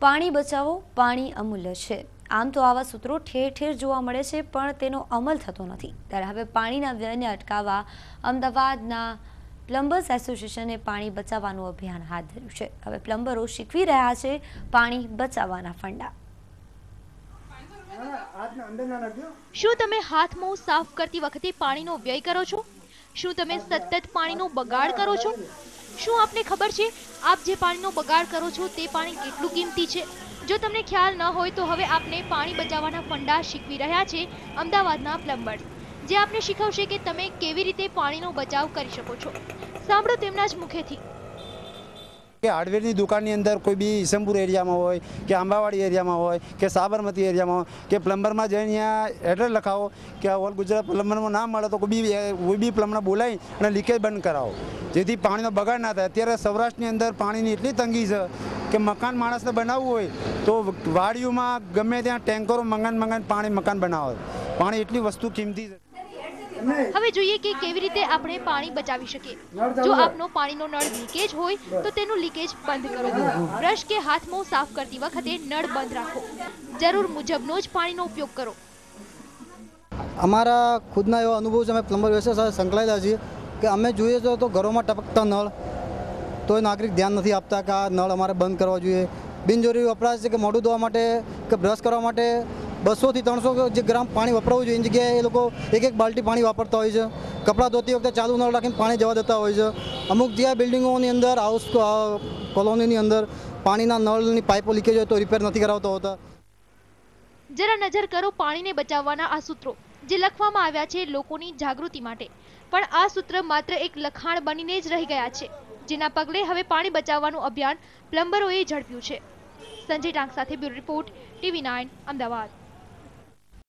પાણી બચાવો, પાણી અમૂલ્ય છે। આમ તો આવા સૂત્રો ઠેર ઠેર જોવા મળે છે, પણ તેનો અમલ થતો નથી। ત્યારે હવે પાણીના વ્યયને અટકાવવા અમદાવાદના પ્લમ્બર્સ એસોસિએશને પાણી બચાવવાનું અભિયાન હાથ ધર્યું છે। હવે પ્લમ્બરો શીખવી રહ્યા છે પાણી બચાવવાના ફંડા। શું તમે હાથ મોં સાફ કરતી વખતે પાણીનો વ્યય કરો છો? શું તમે સતત પાણીનો બગાડ કરો છો? શું આપને ખબર છે આપ જે પાણીનો બગાડ કરો છો તે પાણી કેટલું કિંમતી છે? જો તમને ખ્યાલ ન હોય તો હવે આપને પાણી બચાવવાના ફંડા શીખવી રહ્યા છે અમદાવાદના પ્લમ્બર્સ, જે આપને શીખવશે કે તમે કેવી રીતે પાણીનો બચાવ કરી શકો છો। સાંભળો તેમના જ મુખેથી। કે હાર્ડવેરની દુકાનની અંદર કોઈ બી ઈસમપુર એરિયામાં હોય કે આંબાવાડી એરિયામાં હોય કે સાબરમતી એરિયામાં હોય કે પ્લમ્બરમાં જઈને અહીંયા એડ્રેસ લખાવો કે ઓલ ગુજરાત પ્લમ્બરમાં ના મળે તો કોઈ બી પ્લમ્બરને બોલાવી અને લીકેજ બંધ કરાવો, જેથી પાણીનો બગાડ ના થાય। અત્યારે સૌરાષ્ટ્રની અંદર પાણીની એટલી તંગી છે કે મકાન માણસને બનાવવું હોય તો વાડીઓમાં ગમે ત્યાં ટેન્કરો મંગાન પાણી મકાન બનાવે। પાણી એટલી વસ્તુ કિંમતી છે। હવે જોઈએ કે કેવી રીતે આપણે પાણી બચાવી શકીએ। જો આપનો પાણીનો નળ લીકેજ હોય તો તેનું લીકેજ બંધ કરો। બ્રશ કે હાથ મોં સાફ કરતી વખતે નળ બંધ રાખો। જરૂર મુજબનો જ પાણીનો ઉપયોગ કરો। અમારા ખુદના એવા અનુભવ છે, અમે પ્લમ્બર વ્યવસાય સાથે સંકળાયેલા છીએ કે અમે જોઈએ તો ઘરોમાં ટપકતા નળ તો નાગરિક ધ્યાન નથી આપતા કે આ નળ અમારે બંધ કરવા જોઈએ। બિનજરૂરી વપરાશ છે કે મોઢું ધોવા માટે કે બ્રશ કરવા માટે 200 થી 300 જે ગ્રામ પાણી વપરાવું જોઈએ એની જગ્યાએ એ લોકો એક બાલ્ટી પાણી વાપરતા હોય છે। કપડાં ધોતી વખતે ચાલુ નળ રાખીને પાણી જવા દેતા હોય છે। અમુક જે બિલ્ડિંગોની અંદર હાઉસ કોલોનીની અંદર પાણીના નળની પાઇપો લીકેજ હોય તો રિપેર નથી કરાવતા હોતા। જરા નજર કરો પાણીને બચાવવાના આ સૂત્રો જે લખવામાં આવ્યા છે લોકોની જાગૃતિ માટે, પણ આ સૂત્ર માત્ર એક લખાણ બનીને જ રહી ગયા છે, જેના પગલે હવે પાણી બચાવવાનું અભિયાન પ્લમ્બરોએ ઝડપ્યું છે। સંજય ટાંક સાથે બ્યુરો રિપોર્ટ, TV9 અમદાવાદ।